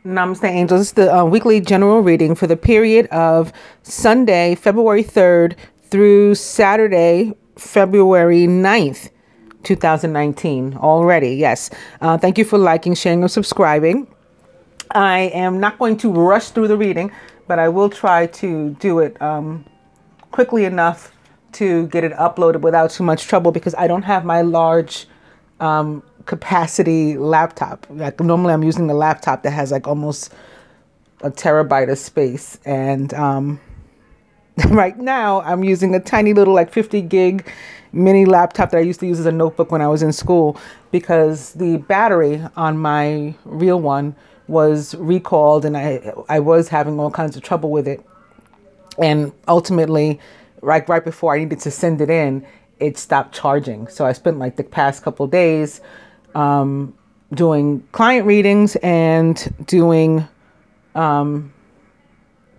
Namaste, angels. This is the weekly general reading for the period of Sunday, February 3rd through Saturday, February 9th, 2019. Already, yes. Thank you for liking, sharing, and subscribing. I am not going to rush through the reading, but I will try to do it quickly enough to get it uploaded without too much trouble, because I don't have my large capacity laptop. Like normally I'm using the laptop that has like almost a terabyte of space, and right now I'm using a tiny little like 50 gig mini laptop that I used to use as a notebook when I was in school, because the battery on my real one was recalled and I was having all kinds of trouble with it, and ultimately right before I needed to send it in, it stopped charging. So I spent like the past couple of days doing client readings and doing trying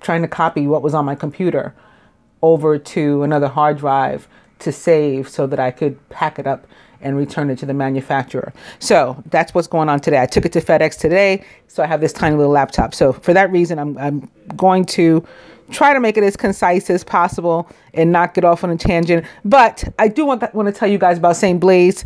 to copy what was on my computer over to another hard drive to save so that I could pack it up and return it to the manufacturer. So that's what's going on today. I took it to FedEx today, so I have this tiny little laptop. So for that reason, I'm going to try to make it as concise as possible and not get off on a tangent. But I do want to tell you guys about Saint Blaise.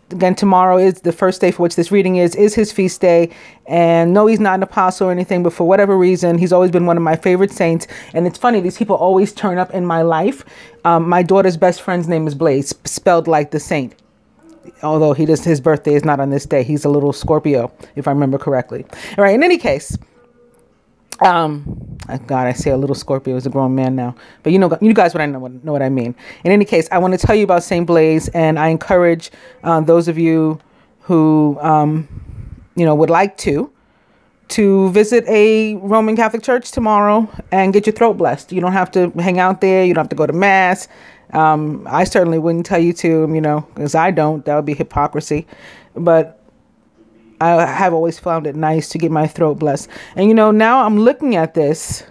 Again, tomorrow is the first day for which this reading is his feast day. And no, he's not an apostle or anything, but for whatever reason, he's always been one of my favorite saints. And it's funny, these people always turn up in my life. My daughter's best friend's name is Blaise, spelled like the saint. Although his birthday is not on this day. He's a little Scorpio, if I remember correctly. All right, in any case, God, I say a little Scorpio is a grown man now, but you guys know what I mean. In any case, I want to tell you about Saint Blaise, and I encourage those of you who would like to visit a Roman Catholic church tomorrow and get your throat blessed. You don't have to hang out there. You don't have to go to mass. I certainly wouldn't tell you to, because I don't. That would be hypocrisy. But I have always found it nice to get my throat blessed. And, now I'm looking at this,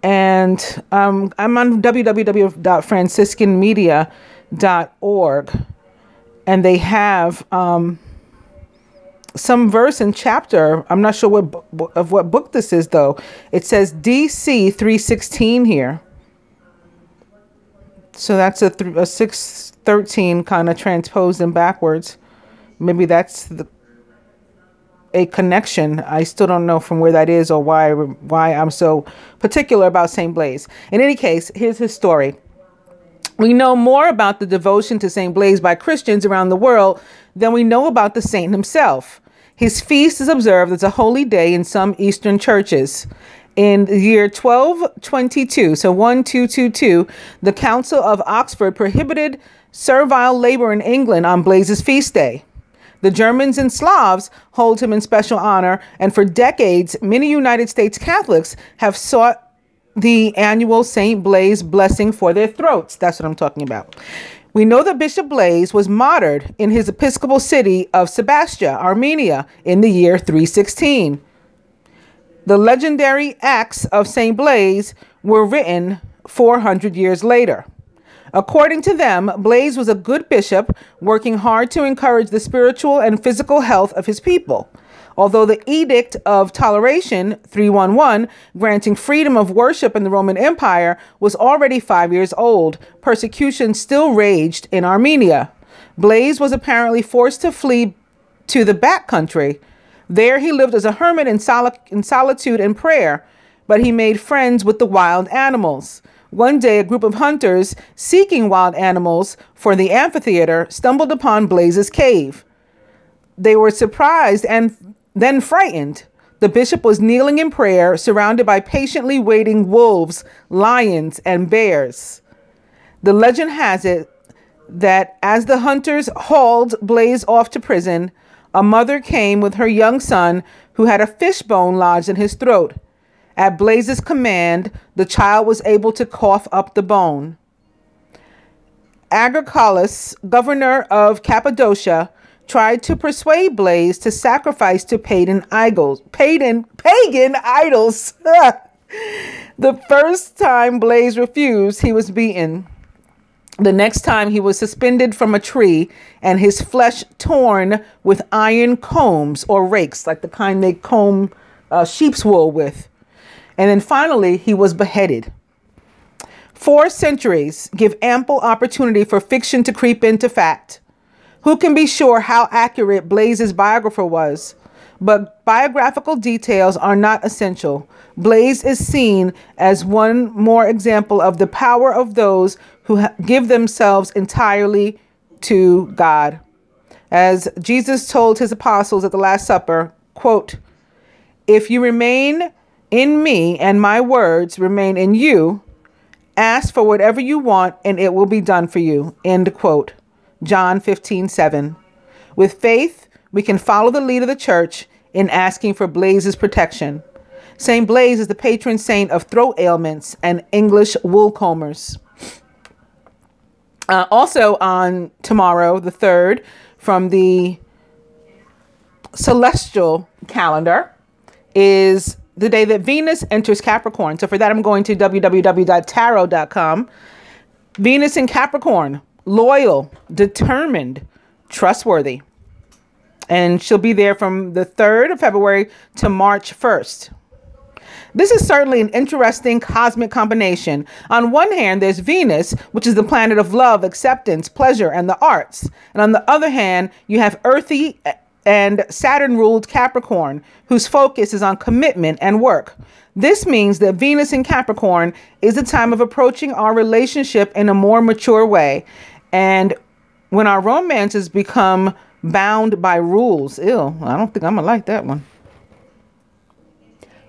and I'm on www.franciscanmedia.org, and they have some verse and chapter. I'm not sure what book this is, though. It says DC 316 here. So that's a 613 kind of transposed and backwards. Maybe that's a connection. I still don't know from where that is or why I'm so particular about Saint Blaise. In any case, here's his story. We know more about the devotion to Saint Blaise by Christians around the world than we know about the saint himself. His feast is observed as a holy day in some Eastern churches. In the year 1222, so 1222, the Council of Oxford prohibited servile labor in England on Blaise's feast day. The Germans and Slavs hold him in special honor, and for decades, many United States Catholics have sought the annual Saint Blaise blessing for their throats. That's what I'm talking about. We know that Bishop Blaise was martyred in his episcopal city of Sebastia, Armenia, in the year 316. The legendary Acts of Saint Blaise were written 400 years later. According to them, Blaise was a good bishop, working hard to encourage the spiritual and physical health of his people. Although the Edict of Toleration, 311, granting freedom of worship in the Roman Empire, was already 5 years old, persecution still raged in Armenia. Blaise was apparently forced to flee to the back country. There he lived as a hermit in solitude and prayer, but he made friends with the wild animals. One day, a group of hunters seeking wild animals for the amphitheater stumbled upon Blaise's cave. They were surprised and then frightened. The bishop was kneeling in prayer, surrounded by patiently waiting wolves, lions, and bears. The legend has it that as the hunters hauled Blaise off to prison, a mother came with her young son who had a fishbone lodged in his throat. At Blaise's command, the child was able to cough up the bone. Agricolaus, governor of Cappadocia, tried to persuade Blaise to sacrifice to pagan idols. The first time Blaise refused, he was beaten. The next time he was suspended from a tree and his flesh torn with iron combs or rakes, like the kind they comb sheep's wool with. And then finally, he was beheaded. 4 centuries give ample opportunity for fiction to creep into fact. Who can be sure how accurate Blaise's biographer was? But biographical details are not essential. Blaise is seen as one more example of the power of those who give themselves entirely to God. As Jesus told his apostles at the Last Supper, quote, "If you remain in me and my words remain in you, ask for whatever you want and it will be done for you." End quote. John 15:7. With faith, we can follow the lead of the church in asking for Blaise's protection. Saint Blaise is the patron saint of throat ailments and English wool combers. Also on tomorrow, the 3rd, from the celestial calendar, is the day that Venus enters Capricorn. So for that, I'm going to www.tarot.com. Venus in Capricorn, loyal, determined, trustworthy. And she'll be there from the 3rd of February to March 1st. This is certainly an interesting cosmic combination. On one hand, there's Venus, which is the planet of love, acceptance, pleasure, and the arts. And on the other hand, you have earthy and Saturn-ruled Capricorn, whose focus is on commitment and work. This means that Venus in Capricorn is the time of approaching our relationship in a more mature way. And when our romances become bound by rules, I don't think I'm gonna like that one.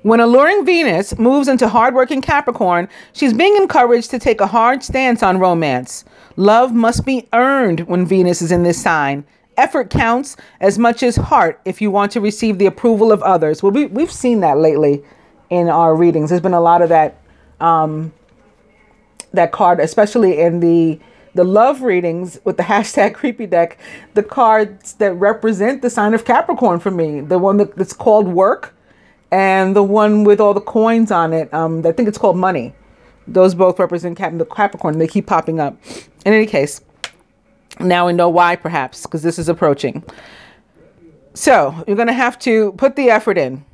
When alluring Venus moves into hardworking Capricorn, she's being encouraged to take a hard stance on romance. Love must be earned when Venus is in this sign. Effort counts as much as heart if you want to receive the approval of others. Well, we've seen that lately in our readings. There's been a lot of that that card, especially in the love readings with the hashtag creepy deck, the cards that represent the sign of Capricorn for me. The one that's called work and the one with all the coins on it. I think it's called money. Those both represent the Capricorn. They keep popping up. In any case, now we know why, perhaps, because this is approaching. So you're going to have to put the effort in.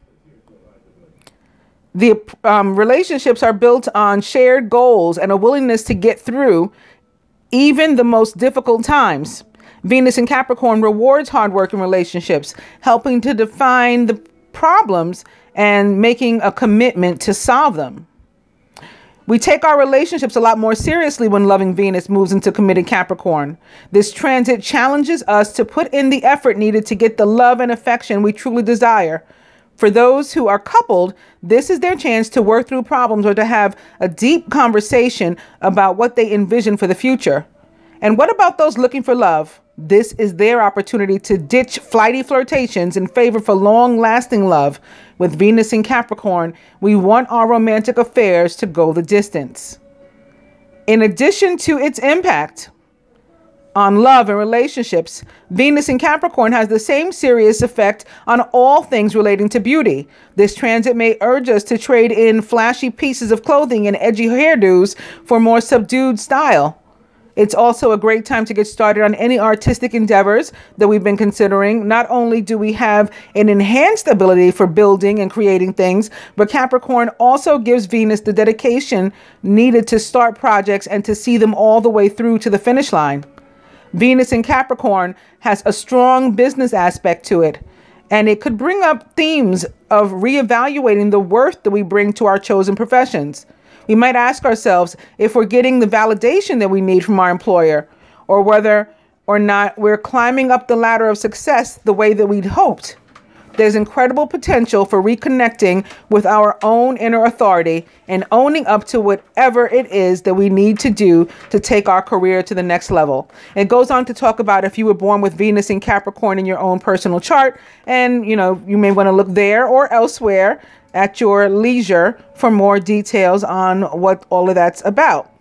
The relationships are built on shared goals and a willingness to get through even the most difficult times. Venus in Capricorn rewards hard work in relationships, helping to define the problems and making a commitment to solve them. We take our relationships a lot more seriously when loving Venus moves into committed Capricorn. This transit challenges us to put in the effort needed to get the love and affection we truly desire. For those who are coupled, this is their chance to work through problems or to have a deep conversation about what they envision for the future. And what about those looking for love? This is their opportunity to ditch flighty flirtations in favor for long-lasting love. With Venus in Capricorn, we want our romantic affairs to go the distance. In addition to its impact on love and relationships, Venus in Capricorn has the same serious effect on all things relating to beauty. This transit may urge us to trade in flashy pieces of clothing and edgy hairdos for more subdued style. It's also a great time to get started on any artistic endeavors that we've been considering. Not only do we have an enhanced ability for building and creating things, but Capricorn also gives Venus the dedication needed to start projects and to see them all the way through to the finish line. Venus in Capricorn has a strong business aspect to it, and it could bring up themes of reevaluating the worth that we bring to our chosen professions. We might ask ourselves if we're getting the validation that we need from our employer, or whether or not we're climbing up the ladder of success the way that we'd hoped. There's incredible potential for reconnecting with our own inner authority and owning up to whatever it is that we need to do to take our career to the next level. It goes on to talk about if you were born with Venus in Capricorn in your own personal chart, and you may want to look there or elsewhere at your leisure for more details on what all of that's about.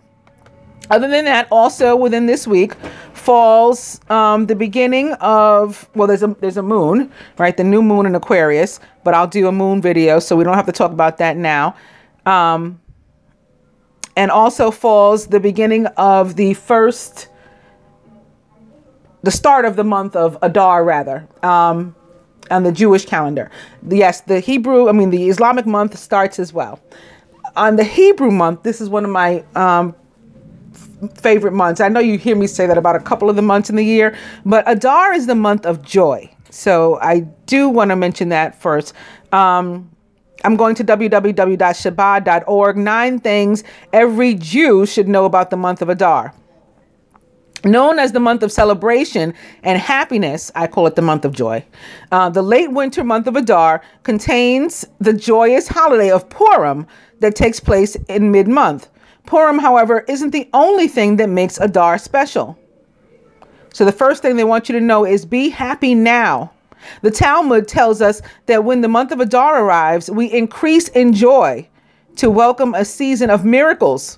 Other than that, also within this week falls the beginning of, well, there's a moon, right? The new moon in Aquarius, but I'll do a moon video, so we don't have to talk about that now. And and also falls the beginning of the start of the month of Adar, rather, on the Jewish calendar. Yes, the Islamic month starts as well. On the Hebrew month, this is one of my favorite months. I know you hear me say that about a couple of the months in the year, but Adar is the month of joy. So I do want to mention that first. I'm going to www.shabbat.org. 9 things every Jew should know about the month of Adar. Known as the month of celebration and happiness, I call it the month of joy. The late winter month of Adar contains the joyous holiday of Purim that takes place in mid-month. Purim, however, isn't the only thing that makes Adar special. So the first thing they want you to know is be happy now. The Talmud tells us that when the month of Adar arrives, we increase in joy to welcome a season of miracles.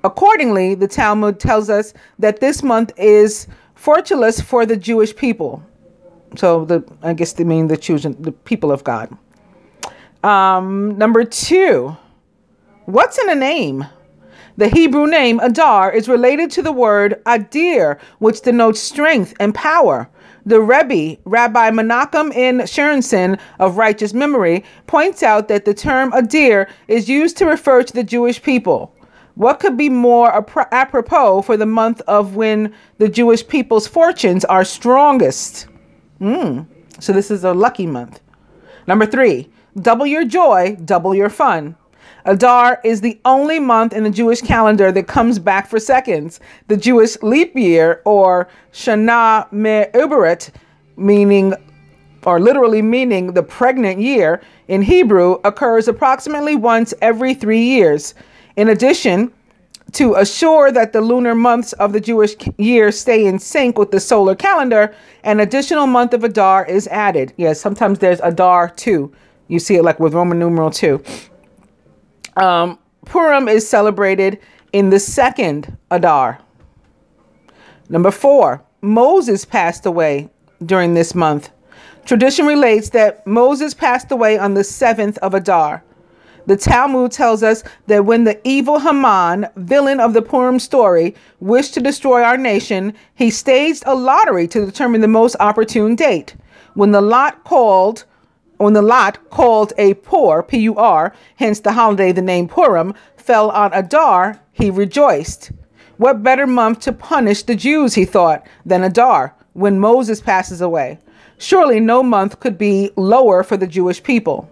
Accordingly, the Talmud tells us that this month is fortunate for the Jewish people. So I guess they mean the people of God. Number 2, what's in a name? The Hebrew name Adar is related to the word Adir, which denotes strength and power. The Rebbe, Rabbi Menachem in Sharonson of righteous memory, points out that the term Adir is used to refer to the Jewish people. What could be more apropos for the month of when the Jewish people's fortunes are strongest? So this is a lucky month. Number 3, double your joy, double your fun. Adar is the only month in the Jewish calendar that comes back for seconds. The Jewish leap year, or Shana Me'uberet, literally meaning the pregnant year, in Hebrew, occurs approximately once every 3 years. In addition, to assure that the lunar months of the Jewish year stay in sync with the solar calendar, an additional month of Adar is added. Yes, sometimes there's Adar 2. You see it like with Roman numeral 2. Purim is celebrated in the 2nd Adar. Number 4, Moses passed away during this month. Tradition relates that Moses passed away on the 7th of Adar. The Talmud tells us that when the evil Haman, villain of the Purim story, wished to destroy our nation, he staged a lottery to determine the most opportune date. When the lot called a Pur, P-U-R, hence the holiday, the name Purim, fell on Adar, he rejoiced. What better month to punish the Jews, he thought, than Adar, when Moses passes away? Surely no month could be lower for the Jewish people.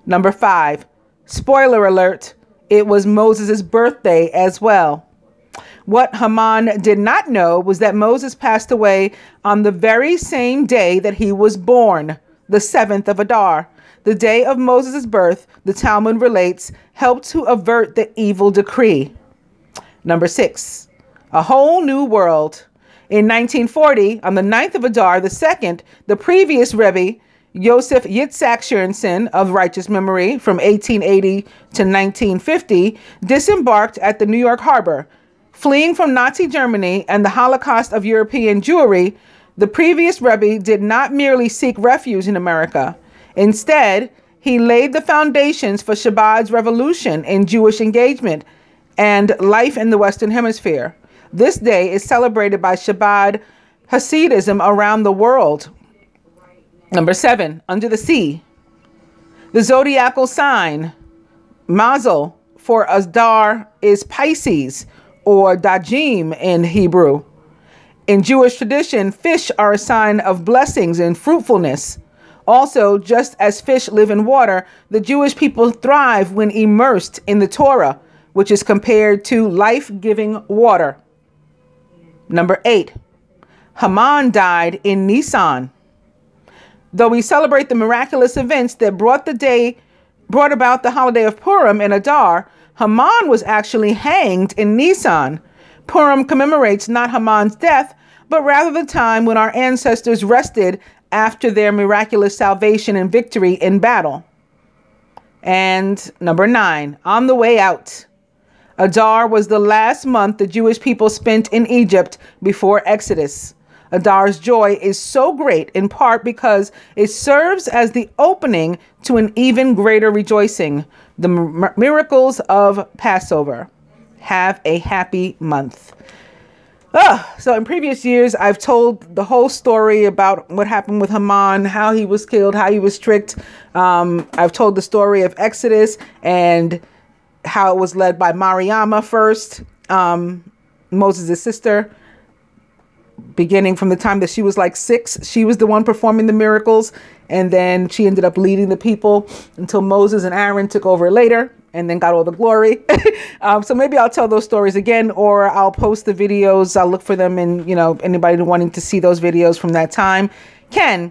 Number 5, spoiler alert, it was Moses' birthday as well. What Haman did not know was that Moses passed away on the very same day that he was born, the 7th of Adar. The day of Moses' birth, the Talmud relates, helped to avert the evil decree. Number 6, a whole new world. In 1940, on the 9th of Adar, the 2nd, the previous Rebbe, Yosef Yitzhak Sharonson of righteous memory from 1880 to 1950, disembarked at the New York harbor. Fleeing from Nazi Germany and the Holocaust of European Jewry, the previous Rebbe did not merely seek refuge in America. Instead, he laid the foundations for Shabbat's revolution in Jewish engagement and life in the Western Hemisphere. This day is celebrated by Shabbat Hasidism around the world. Number 7, under the sea. The zodiacal sign, Mazel, for Adar is Pisces, or Dajim in Hebrew. In Jewish tradition, fish are a sign of blessings and fruitfulness. Also, just as fish live in water, the Jewish people thrive when immersed in the Torah, which is compared to life-giving water. Number 8, Haman died in Nisan. Though we celebrate the miraculous events that brought about the holiday of Purim in Adar, Haman was actually hanged in Nisan. Purim commemorates not Haman's death, but rather the time when our ancestors rested after their miraculous salvation and victory in battle. And number 9, on the way out. Adar was the last month the Jewish people spent in Egypt before Exodus. Adar's joy is so great in part because it serves as the opening to an even greater rejoicing, the miracles of Passover. Have a happy month. So in previous years, I've told the whole story about what happened with Haman, how he was killed, how he was tricked. I've told the story of Exodus and how it was led by Mariama first, Moses' sister. Beginning from the time that she was like 6, she was the one performing the miracles. And then she ended up leading the people until Moses and Aaron took over later and then got all the glory. So maybe I'll tell those stories again, or I'll post the videos. I'll look for them, and anybody wanting to see those videos from that time can.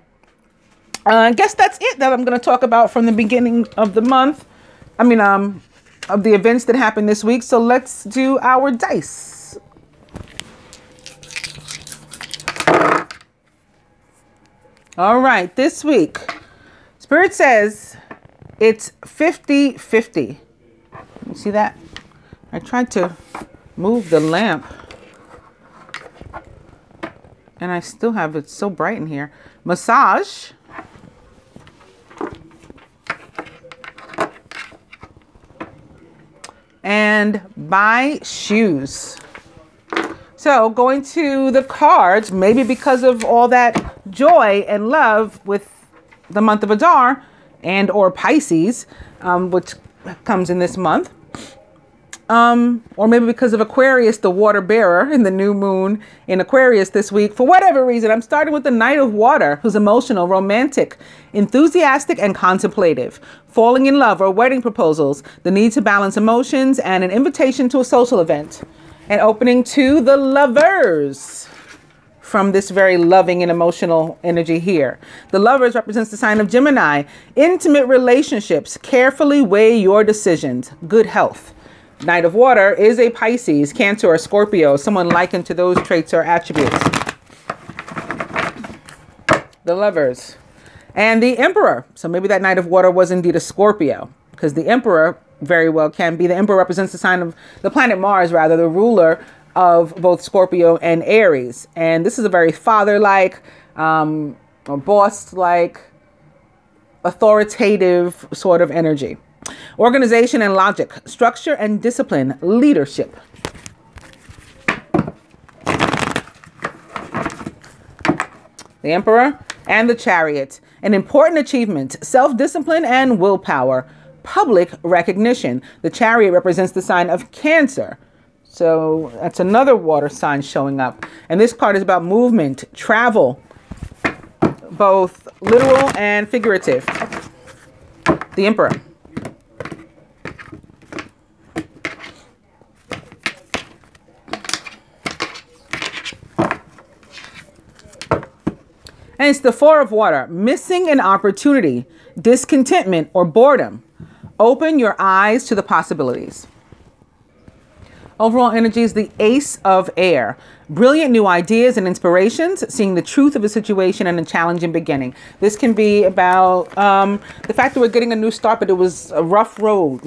I guess that's it that I'm going to talk about from the beginning of the month. Of the events that happened this week. So let's do our dice. All right, this week, Spirit says it's 50-50. You see that? I tried to move the lamp and I still have it so bright in here. Massage. And buy shoes. So going to the cards, maybe because of all that joy and love with the month of Adar and or Pisces, which comes in this month. Or maybe because of Aquarius, the water bearer, in the new moon in Aquarius this week. For whatever reason, I'm starting with the Knight of Water, who's emotional, romantic, enthusiastic, and contemplative. Falling in love or wedding proposals, the need to balance emotions, and an invitation to a social event. And opening to the Lovers from this very loving and emotional energy here. The Lovers represents the sign of Gemini. Intimate relationships. Carefully weigh your decisions. Good health. Knight of Water is a Pisces, Cancer, or Scorpio. Someone likened to those traits or attributes. The Lovers. And the Emperor. So maybe that Knight of Water was indeed a Scorpio, because the Emperor very well can be. The Emperor represents the sign of the planet Mars, rather, the ruler of both Scorpio and Aries. And this is a very father-like, or boss-like, authoritative sort of energy. Organization and logic, structure and discipline, leadership. The Emperor and the Chariot. An important achievement, self-discipline and willpower. Public recognition. The Chariot represents the sign of Cancer. So that's another water sign showing up. And this card is about movement, travel, both literal and figurative. The Emperor. And it's the Four of Water. Missing an opportunity, discontentment, or boredom. Open your eyes to the possibilities. Overall energy is the Ace of Air. Brilliant new ideas and inspirations, seeing the truth of a situation and a challenging beginning. This can be about the fact that we're getting a new start, but it was a rough road,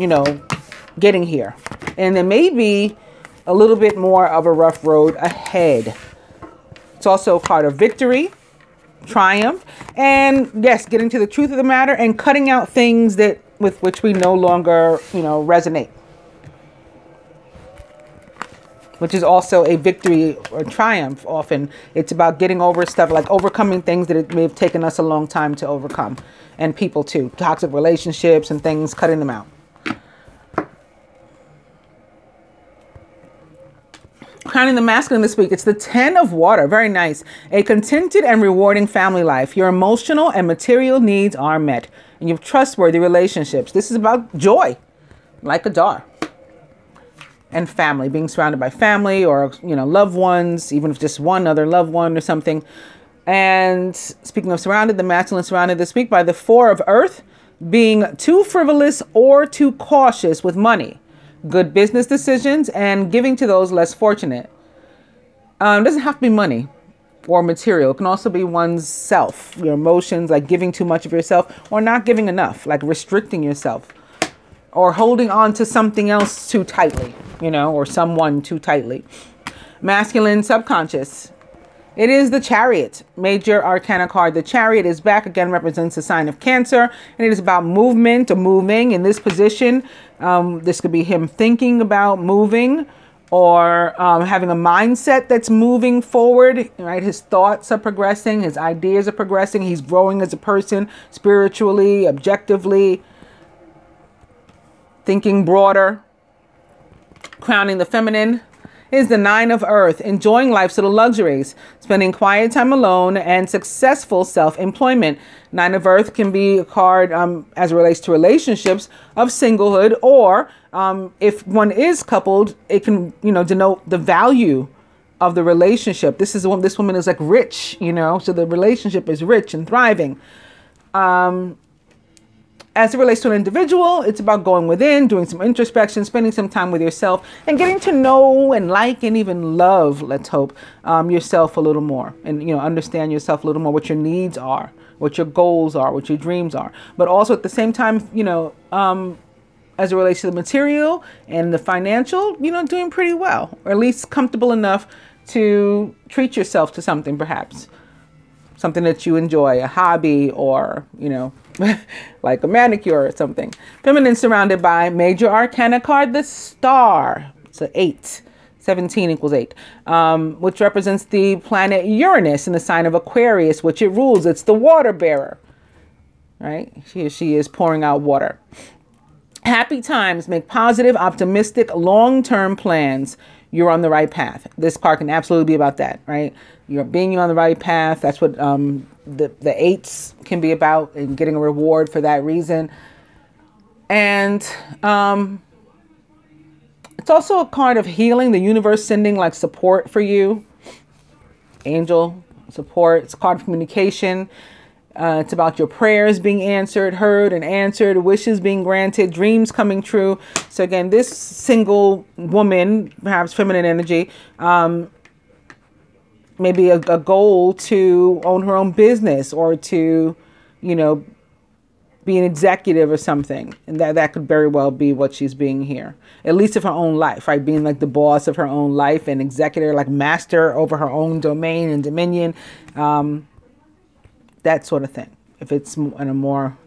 getting here. And there may be a little bit more of a rough road ahead. It's also a card of victory, triumph, and yes, getting to the truth of the matter and cutting out things that with which we no longer, resonate. Which is also a victory or triumph. Often it's about getting over stuff, like overcoming things that it may have taken us a long time to overcome. And people too, toxic relationships and things, cutting them out. Crowning the masculine this week, it's the Ten of Water. Very nice. A contented and rewarding family life. Your emotional and material needs are met. And you have trustworthy relationships. This is about joy, like Adar. And family, being surrounded by family or, loved ones, even if just one other loved one or something. And speaking of surrounded, the masculine surrounded this week by the Four of Earth, being too frivolous or too cautious with money. Good business decisions and giving to those less fortunate. It doesn't have to be money or material. It can also be one's self, your emotions, like giving too much of yourself or not giving enough, like restricting yourself or holding on to something else too tightly, or someone too tightly. Masculine subconscious It is the Chariot, major arcana card. The Chariot is back again, represents the sign of Cancer, and it is about movement or moving in this position. This could be him thinking about moving or having a mindset that's moving forward, right? His thoughts are progressing, his ideas are progressing, he's growing as a person, spiritually, objectively, thinking broader. Crowning the feminine is the Nine of Earth, enjoying life's little luxuries, spending quiet time alone, and successful self-employment. Nine of Earth can be a card as it relates to relationships of singlehood, or if one is coupled, it can, denote the value of the relationship. This woman is like rich, so the relationship is rich and thriving. As it relates to an individual, it's about going within, doing some introspection, spending some time with yourself, and getting to know and like and even love, let's hope, yourself a little more. And, understand yourself a little more, what your needs are, what your goals are, what your dreams are. But also at the same time, as it relates to the material and the financial, doing pretty well. Or at least comfortable enough to treat yourself to something, perhaps. Something that you enjoy, a hobby, or, like a manicure or something. Feminine surrounded by major arcana card, the Star. It's an 8. 17 equals 8, which represents the planet Uranus in the sign of Aquarius, which it rules. It's the water bearer, right? She is pouring out water. Happy times, make positive, optimistic, long-term plans. You're on the right path. This card can absolutely be about that, right? You're being on the right path. That's what the 8s can be about, and getting a reward for that reason. And it's also a card of healing, the universe sending like support for you. Angel support. It's a card of communication. It's about your prayers being answered, heard and answered, wishes being granted, dreams coming true. So again, this single woman, perhaps feminine energy, maybe a goal to own her own business, or to, be an executive or something. And that could very well be what she's being here. At least of her own life, right? Being like the boss of her own life, and executor, like master over her own domain and dominion. That sort of thing, if it's in a more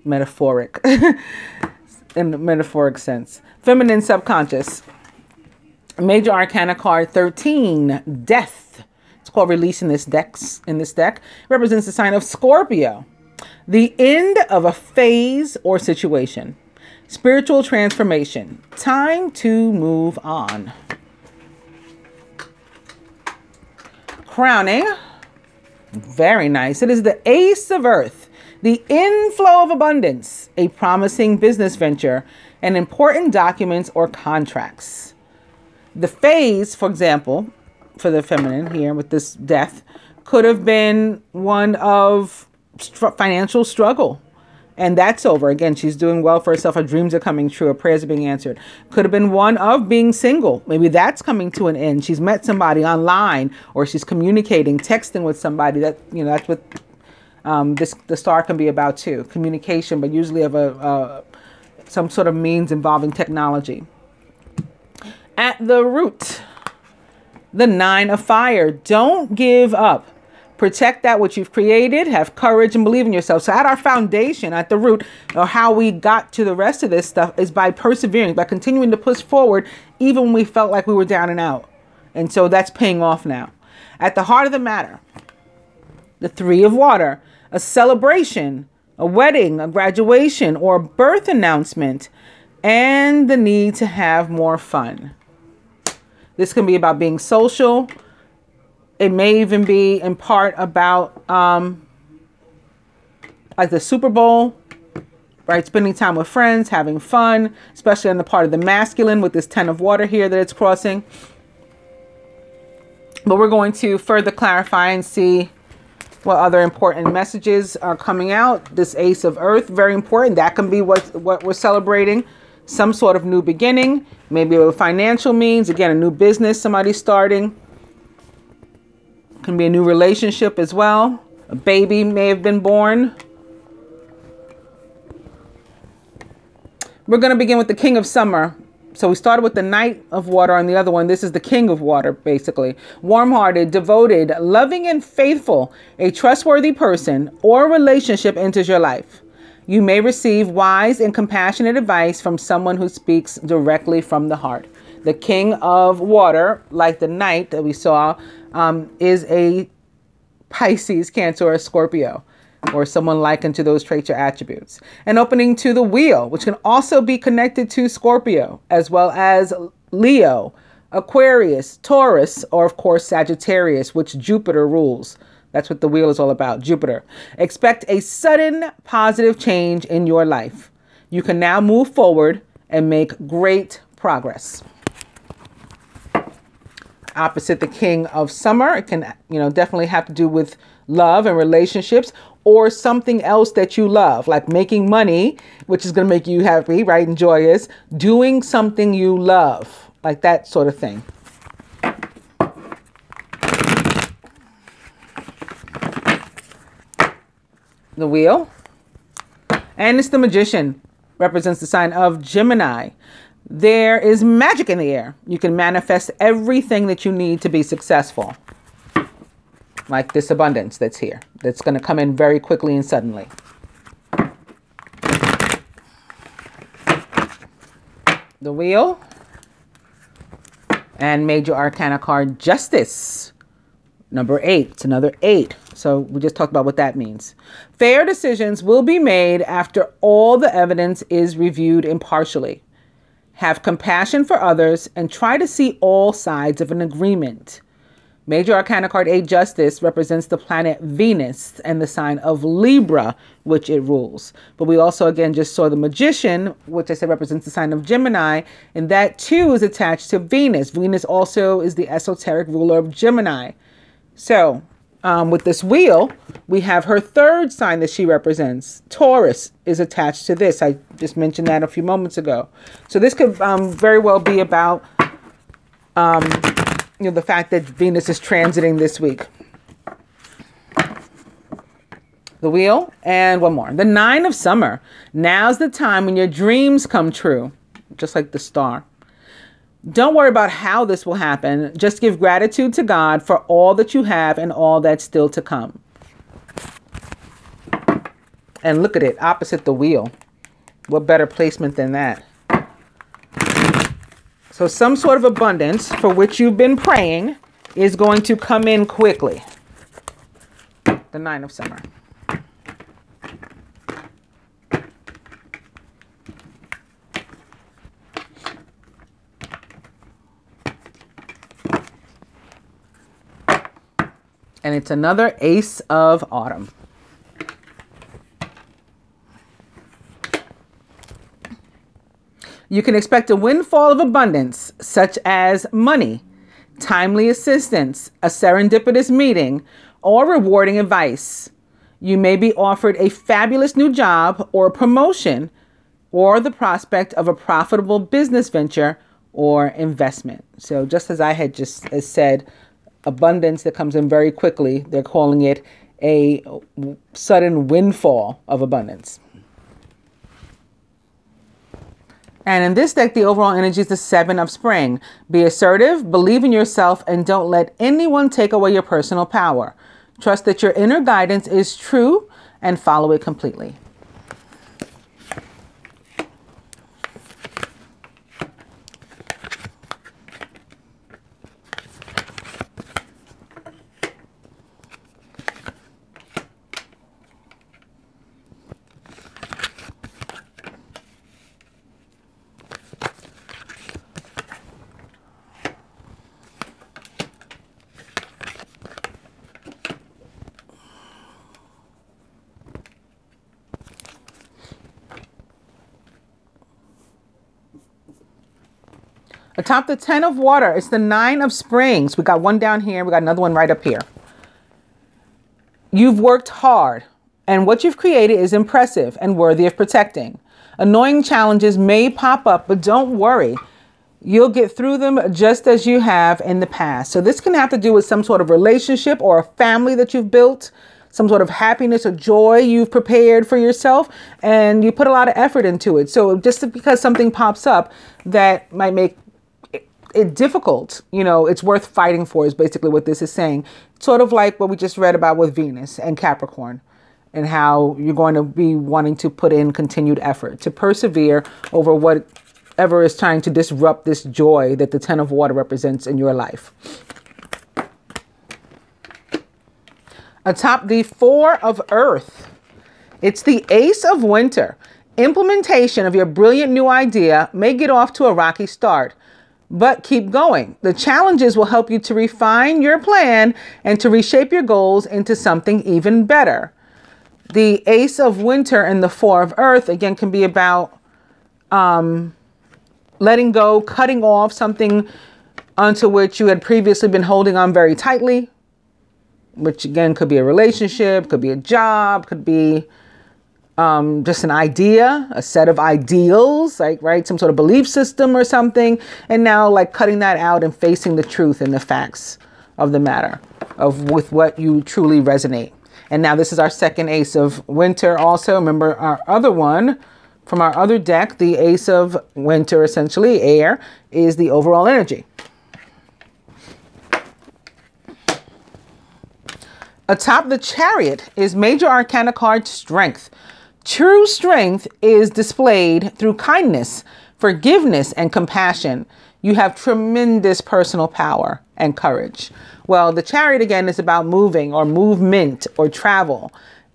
metaphoric, in a metaphoric sense. Feminine subconscious. Major arcana card 13, Death. It's called Release in this deck. It represents the sign of Scorpio. The end of a phase or situation. Spiritual transformation. Time to move on. Crowning. Very nice. It is the Ace of Earth, the inflow of abundance, a promising business venture, and important documents or contracts. The phase, for example, for the feminine here with this Death, could have been one of financial struggle. And that's over. Again, she's doing well for herself. Her dreams are coming true. Her prayers are being answered. Could have been one of being single. Maybe that's coming to an end. She's met somebody online, or she's communicating, texting with somebody. That's what the Star can be about too. Communication, but usually of some sort of means involving technology. At the root, the Nine of Fire. Don't give up. Protect that which you've created. Have courage and believe in yourself. So at our foundation, at the root, or how we got to the rest of this stuff, is by persevering, by continuing to push forward, even when we felt like we were down and out. And so that's paying off now. At the heart of the matter, the Three of Water, a celebration, a wedding, a graduation, or a birth announcement, and the need to have more fun. This can be about being social. It may even be in part about like the Super Bowl, right? Spending time with friends, having fun, especially on the part of the masculine with this 10 of water here that it's crossing. But we're going to further clarify and see what other important messages are coming out. This Ace of Earth, very important. That can be what we're celebrating. Some sort of new beginning, maybe a financial means, again, a new business somebody's starting. Can be a new relationship as well. A baby may have been born. We're going to begin with the King of Summer, So we started with the Knight of Water on the other one. This is the King of Water, basically. Warm-hearted, devoted, loving and faithful, a trustworthy person or relationship enters your life. You may receive wise and compassionate advice from someone who speaks directly from the heart. The King of Water, like the Knight that we saw, is a Pisces, Cancer, or Scorpio, or someone likened to those traits or attributes. An opening to the Wheel, which can also be connected to Scorpio, as well as Leo, Aquarius, Taurus, or of course Sagittarius, which Jupiter rules. That's what the Wheel is all about, Jupiter. Expect a sudden positive change in your life. You can now move forward and make great progress. Opposite the King of Summer, it can, definitely have to do with love and relationships, or something else that you love, like making money, which is going to make you happy, right, and joyous. Doing something you love, like that sort of thing. The Wheel, and it's the Magician, represents the sign of Gemini. There is magic in the air. You can manifest everything that you need to be successful. Like this abundance that's here. That's going to come in very quickly and suddenly. The Wheel. And Major Arcana card, Justice. Number 8. It's another 8. So we just talked about what that means. Fair decisions will be made after all the evidence is reviewed impartially. Have compassion for others and try to see all sides of an agreement. Major Arcana card 8, Justice, represents the planet Venus and the sign of Libra, which it rules. But we also, again, just saw the Magician, which I said represents the sign of Gemini, and that too is attached to Venus. Venus also is the esoteric ruler of Gemini. So with this Wheel, we have her third sign that she represents. Taurus is attached to this. I just mentioned that a few moments ago. So this could very well be about the fact that Venus is transiting this week. The Wheel, and one more. The 9 of Summer. Now's the time when your dreams come true, just like the Star. Don't worry about how this will happen. Just give gratitude to God for all that you have and all that's still to come. And look at it, opposite the Wheel. What better placement than that? So some sort of abundance for which you've been praying is going to come in quickly. The 9 of Summer. And it's another Ace of Autumn. You can expect a windfall of abundance, such as money, timely assistance, a serendipitous meeting, or rewarding advice. You may be offered a fabulous new job or promotion, or the prospect of a profitable business venture or investment. So just as I had just said, abundance that comes in very quickly, they're calling it a sudden windfall of abundance. And in this deck, the overall energy is the 7 of Spring. Be assertive, believe in yourself, and don't let anyone take away your personal power. Trust that your inner guidance is true and follow it completely. Atop the 10 of Water, it's the 9 of Springs. We got one down here. We got another one right up here. You've worked hard, and what you've created is impressive and worthy of protecting. Annoying challenges may pop up, but don't worry. You'll get through them just as you have in the past. So this can have to do with some sort of relationship or a family that you've built, some sort of happiness or joy you've prepared for yourself, and you put a lot of effort into it. So just because something pops up that might make it difficult, you know, it's worth fighting for, is basically what this is saying. Sort of like what we just read about with Venus and Capricorn, and how you're going to be wanting to put in continued effort to persevere over whatever is trying to disrupt this joy that the Ten of Water represents in your life. Atop the Four of Earth, it's the Ace of Winter. Implementation of your brilliant new idea may get off to a rocky start, but keep going. The challenges will help you to refine your plan and to reshape your goals into something even better. The Ace of Winter and the Four of Earth, again, can be about letting go, cutting off something onto which you had previously been holding on very tightly, which again could be a relationship, could be a job, could be just an idea, a set of ideals, like, right, some sort of belief system or something. And now, like, cutting that out and facing the truth and the facts of the matter with what you truly resonate. And now this is our second Ace of Winter also. Remember our other one from our other deck, the Ace of Winter, essentially air, is the overall energy. Atop the Chariot is Major Arcana card Strength. True strength is displayed through kindness, forgiveness, and compassion. You have tremendous personal power and courage. Well, the Chariot, again, is about moving or movement or travel.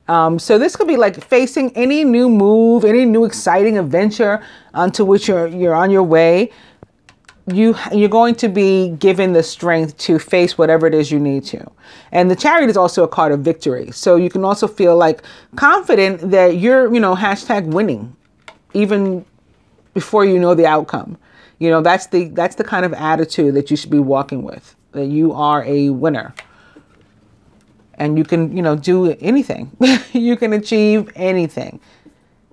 So this could be like facing any new move, any new exciting adventure onto which you're on your way. You're going to be given the strength to face whatever it is you need to. And the Chariot is also a card of victory. So you can also feel like confident that you're, you know, hashtag winning, even before you know the outcome. You know, that's the kind of attitude that you should be walking with, that you are a winner. And you can, you know, do anything. You can achieve anything.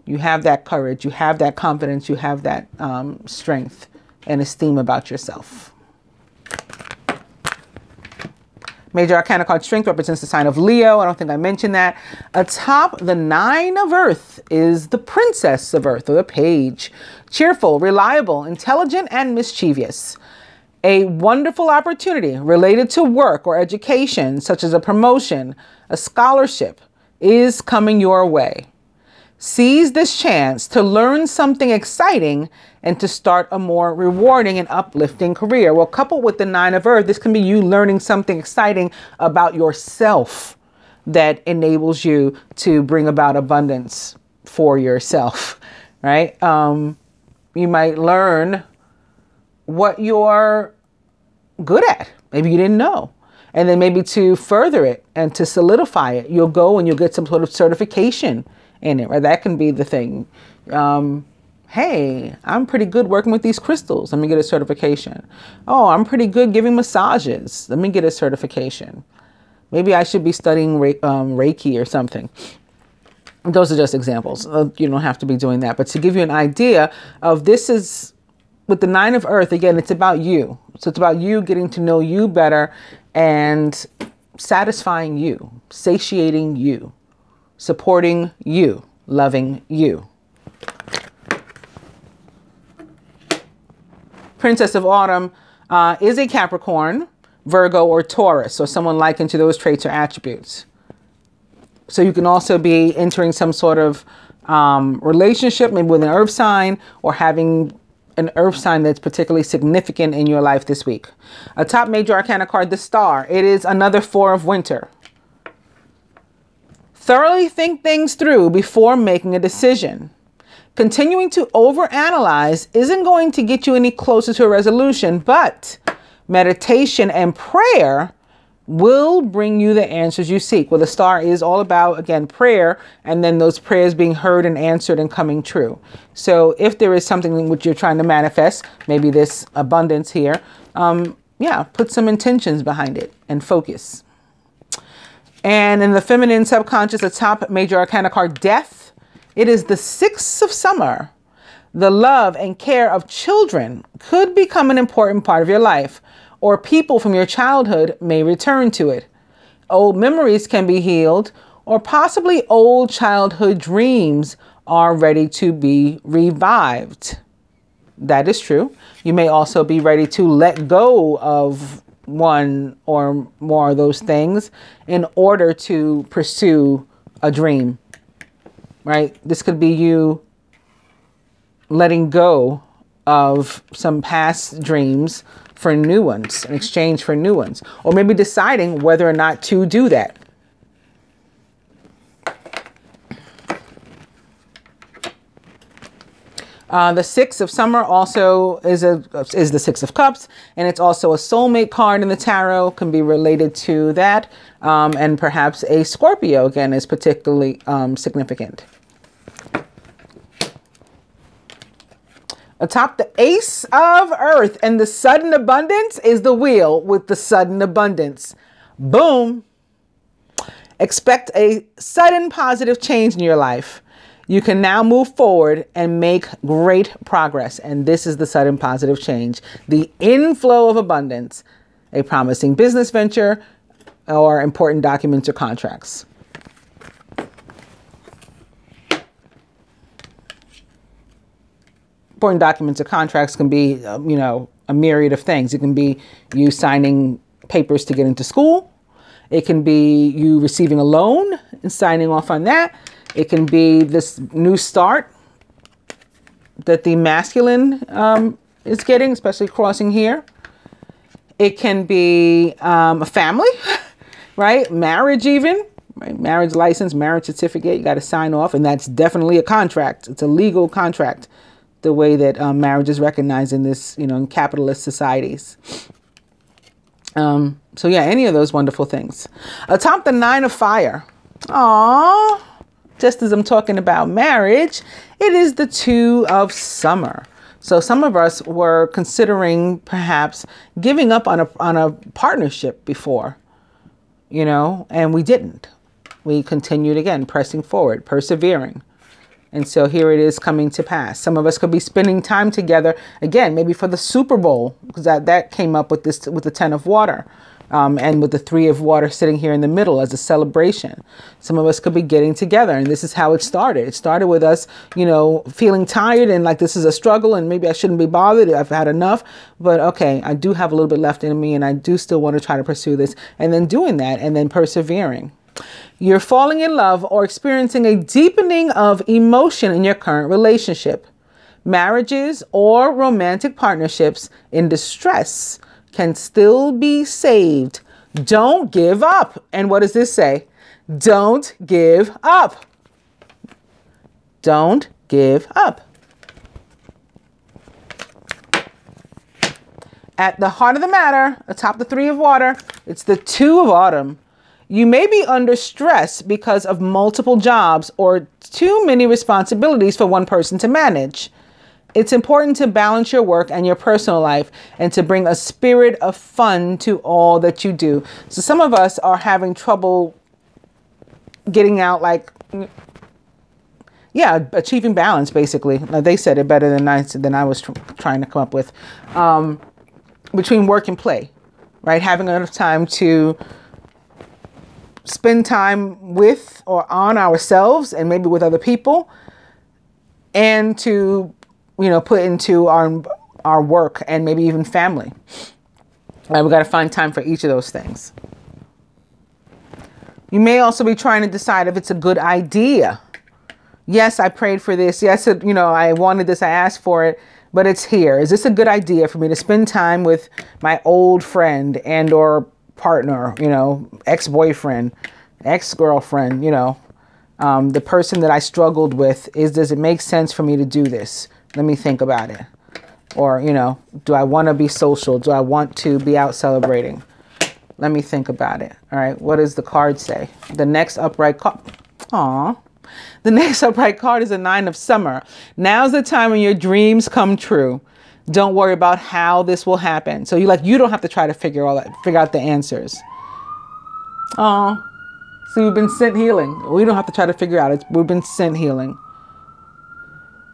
You have that courage. You have that confidence. You have that strength and esteem about yourself. Major Arcana card Strength represents the sign of Leo. I don't think I mentioned that. Atop the Nine of Earth is the Princess of Earth, or the Page. Cheerful, reliable, intelligent, and mischievous. A wonderful opportunity related to work or education, such as a promotion, a scholarship, is coming your way. Seize this chance to learn something exciting and to start a more rewarding and uplifting career. Well, coupled with the Nine of Earth, this can be you learning something exciting about yourself that enables you to bring about abundance for yourself, right? You might learn what you're good at. Maybe you didn't know. And then maybe to further it and to solidify it, you'll go and you'll get some sort of certification in it, right? That can be the thing. Hey, I'm pretty good working with these crystals. Let me get a certification. Oh, I'm pretty good giving massages. Let me get a certification. Maybe I should be studying Reiki or something. Those are just examples. You don't have to be doing that. But to give you an idea of this is, with the Nine of Earth, again, it's about you. So it's about you getting to know you better and satisfying you, satiating you, supporting you, loving you. Princess of Autumn is a Capricorn, Virgo, or Taurus, so someone likened to those traits or attributes. So you can also be entering some sort of relationship, maybe with an earth sign, or having an earth sign that's particularly significant in your life this week. A top Major Arcana card, the Star. It is another Four of Winter. Thoroughly think things through before making a decision. Continuing to overanalyze isn't going to get you any closer to a resolution, but meditation and prayer will bring you the answers you seek. Well, the Star is all about, again, prayer, and then those prayers being heard and answered and coming true. So if there is something in which you're trying to manifest, maybe this abundance here, yeah, put some intentions behind it and focus. And in the feminine subconscious, the top Major Arcana card, Death. It is the Six of Summer. The love and care of children could become an important part of your life, or people from your childhood may return to it. Old memories can be healed, or possibly old childhood dreams are ready to be revived. That is true. You may also be ready to let go of one or more of those things in order to pursue a dream, right? This could be you letting go of some past dreams for new ones in exchange for new ones, or maybe deciding whether or not to do that. The Six of Summer also is the Six of Cups, and it's also a soulmate card in the tarot, can be related to that. And perhaps a Scorpio, again, is particularly significant. Atop the Ace of Earth and the sudden abundance is the Wheel with the sudden abundance. Boom. Expect a sudden positive change in your life. You can now move forward and make great progress. And this is the sudden positive change. The inflow of abundance, a promising business venture, or important documents or contracts. Important documents or contracts can be, you know, a myriad of things. It can be you signing papers to get into school. It can be you receiving a loan and signing off on that. It can be this new start that the masculine is getting, especially crossing here. It can be a family, right? Marriage even, right? Marriage license, marriage certificate, you got to sign off. And that's definitely a contract. It's a legal contract, the way that marriage is recognized in this, you know, in capitalist societies. So yeah, any of those wonderful things. Atop the Nine of Fire. Aww. Just as I'm talking about marriage, it is the Two of Summer. So some of us were considering perhaps giving up on a partnership before, you know, and we didn't. We continued again, pressing forward, persevering. And so here it is coming to pass. Some of us could be spending time together again, maybe for the Super Bowl, because that came up with this, with the Ten of Water. And with the Three of Water sitting here in the middle as a celebration. Some of us could be getting together, and this is how it started. It started with us, you know, feeling tired and like this is a struggle and maybe I shouldn't be bothered. I've had enough, but okay, I do have a little bit left in me and I do still want to try to pursue this, and then doing that and then persevering. You're falling in love or experiencing a deepening of emotion in your current relationship. Marriages or romantic partnerships in distress can still be saved. Don't give up. And what does this say? Don't give up. Don't give up. At the heart of the matter, atop the Three of Water, it's the Two of Autumn. You may be under stress because of multiple jobs or too many responsibilities for one person to manage. It's important to balance your work and your personal life and to bring a spirit of fun to all that you do. So some of us are having trouble getting out, like, yeah, achieving balance, basically. Now, they said it better than I was trying to come up with. Between work and play, right? Having enough time to spend time with or on ourselves and maybe with other people, and to, you know, put into our work and maybe even family. Right, we got to find time for each of those things. You may also be trying to decide if it's a good idea. Yes, I prayed for this. Yes, you know, I wanted this. I asked for it, but it's here. Is this a good idea for me to spend time with my old friend and or partner, you know, ex-boyfriend, ex-girlfriend, you know, the person that I struggled with? Does it make sense for me to do this? Let me think about it. Or, you know, do I want to be social? Do I want to be out celebrating? Let me think about it. All right. What does the card say? The next upright card. Aw. The next upright card is a Nine of Summer. Now's the time when your dreams come true. Don't worry about how this will happen. So you don't have to try to figure out the answers. Aw. So we've been sent healing. We don't have to try to figure out it. We've been sent healing.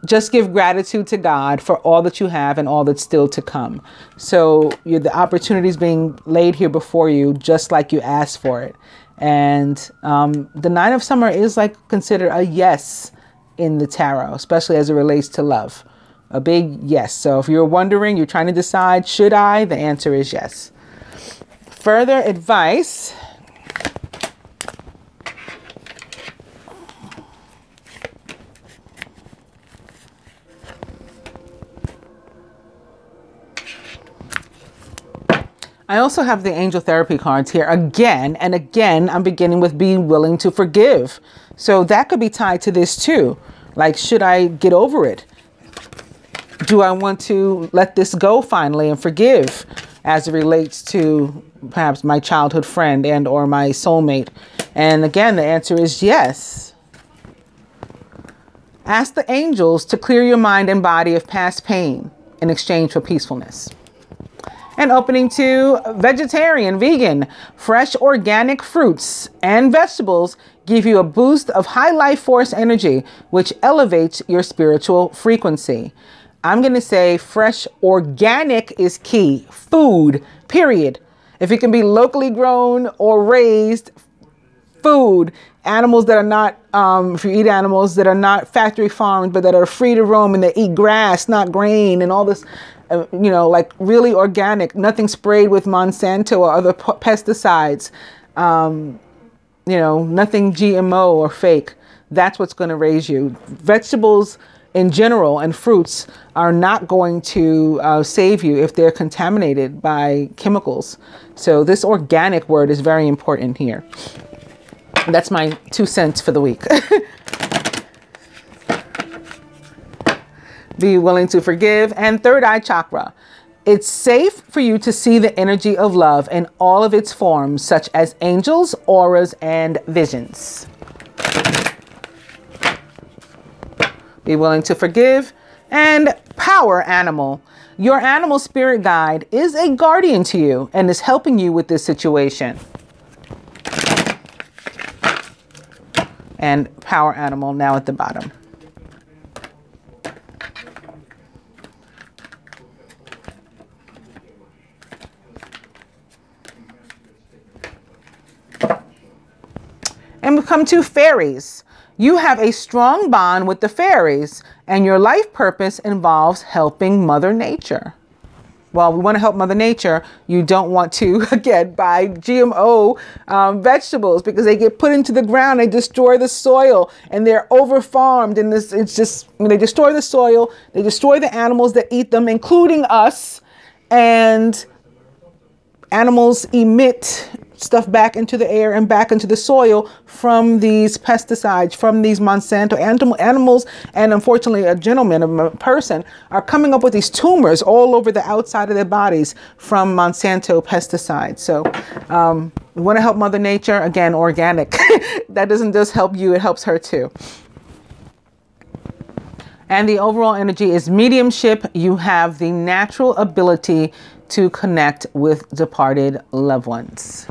Just give gratitude to God for all that you have and all that's still to come. So the opportunity is being laid here before you, just like you asked for it. And the Nine of Summer is like considered a yes in the tarot, especially as it relates to love. A big yes. So if you're wondering, you're trying to decide, should I? The answer is yes. Further advice. I also have the angel therapy cards here again and again. I'm beginning with being willing to forgive. So that could be tied to this too. Like, should I get over it? Do I want to let this go finally and forgive as it relates to perhaps my childhood friend and or my soulmate? And again, the answer is yes. Ask the angels to clear your mind and body of past pain in exchange for peacefulness. And opening to vegetarian, vegan, fresh organic fruits and vegetables give you a boost of high life force energy, which elevates your spiritual frequency. I'm going to say fresh organic is key. Food, period. If it can be locally grown or raised, food, animals that are not, if you eat animals that are not factory farmed, but that are free to roam and they eat grass, not grain and all this, you know, like really organic, nothing sprayed with Monsanto or other pesticides, you know, nothing GMO or fake. That's what's going to raise you. Vegetables in general and fruits are not going to save you if they're contaminated by chemicals. So this organic word is very important here. That's my 2 cents for the week. Be willing to forgive. And third eye chakra. It's safe for you to see the energy of love in all of its forms, such as angels, auras, and visions. Be willing to forgive. And power animal. Your animal spirit guide is a guardian to you and is helping you with this situation. And power animal now at the bottom. And we come to fairies. You have a strong bond with the fairies, and your life purpose involves helping Mother Nature. Well, we want to help Mother Nature. You don't want to, again, buy GMO vegetables because they get put into the ground. They destroy the soil and they're over-farmed. And this, it's just, they destroy the soil. They destroy the animals that eat them, including us. And animals emit stuff back into the air and back into the soil from these pesticides, from these Monsanto animals. And unfortunately, a gentleman, a person, are coming up with these tumors all over the outside of their bodies from Monsanto pesticides. So we want to help Mother Nature. Again, organic. That doesn't just help you, it helps her too. And the overall energy is mediumship. You have the natural ability to connect with departed loved ones.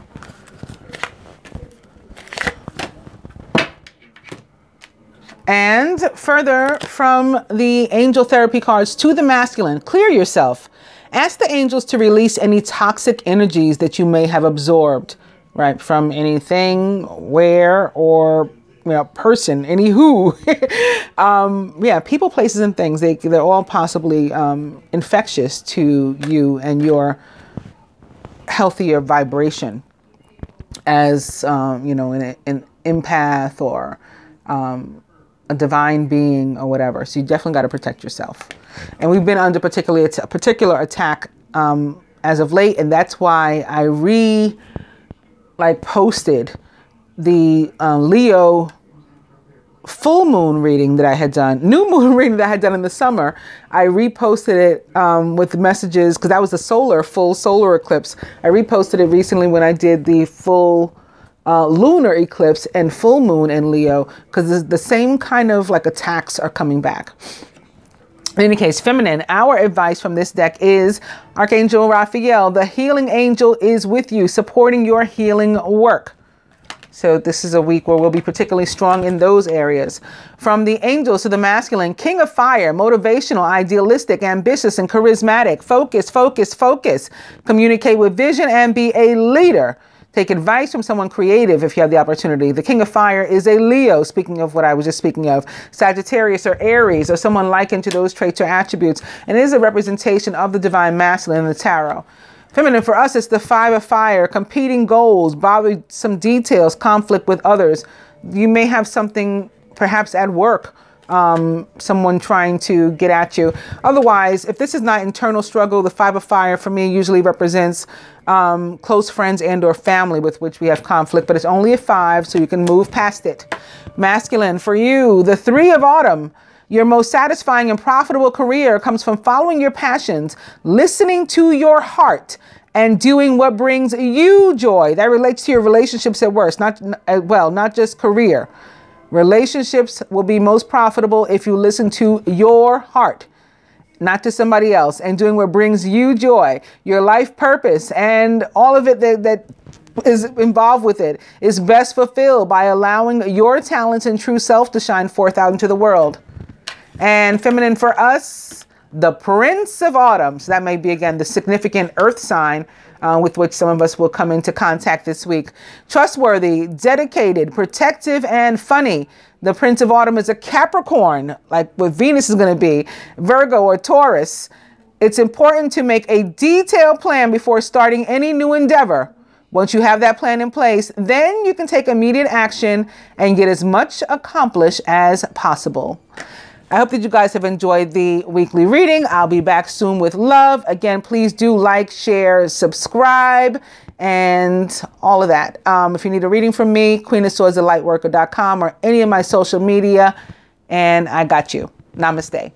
And further from the angel therapy cards to the masculine, clear yourself. Ask the angels to release any toxic energies that you may have absorbed, right? From anything, where, or person, any who. Yeah, people, places, and things. They're all possibly infectious to you and your healthier vibration as, an empath or a divine being or whatever. So you definitely got to protect yourself. And we've been under a particular attack as of late, and that's why I posted the Leo full moon reading that I had done, new moon reading that I had done in the summer. I reposted it with messages because that was a full solar eclipse. I reposted it recently when I did the full lunar eclipse and full moon in Leo, because the same kind of attacks are coming back. In any case, feminine, our advice from this deck is Archangel Raphael, the healing angel, is with you, supporting your healing work. So this is a week where we'll be particularly strong in those areas. From the angels to the masculine, King of Fire, motivational, idealistic, ambitious, and charismatic. Focus, focus, focus. Communicate with vision and be a leader. Take advice from someone creative if you have the opportunity. The King of Fire is a Leo, speaking of what I was just speaking of. Sagittarius or Aries or someone likened to those traits or attributes. And it is a representation of the divine masculine in the tarot. Feminine for us, it's the Five of Fire, competing goals, bothersome details, conflict with others. You may have something perhaps at work, someone trying to get at you. Otherwise, if this is not internal struggle, the Five of Fire for me usually represents close friends and or family with which we have conflict, but it's only a 5, so you can move past it. Masculine for you, the Three of Autumn. Your most satisfying and profitable career comes from following your passions, listening to your heart, and doing what brings you joy. That relates to your relationships at work, not just career. Relationships will be most profitable if you listen to your heart, not to somebody else, and doing what brings you joy. Your life purpose and all of it that is involved with it is best fulfilled by allowing your talents and true self to shine forth out into the world. And feminine for us, the Prince of Autumn. So that may be, again, the significant earth sign with which some of us will come into contact this week. Trustworthy, dedicated, protective, and funny. The Prince of Autumn is a Capricorn, like what Venus is going to be, Virgo or Taurus. It's important to make a detailed plan before starting any new endeavor. Once you have that plan in place, then you can take immediate action and get as much accomplished as possible. I hope that you guys have enjoyed the weekly reading. I'll be back soon with love. Again, please do like, share, subscribe, and all of that. If you need a reading from me, Queenofswordsthelightworker.com or any of my social media, and I got you. Namaste.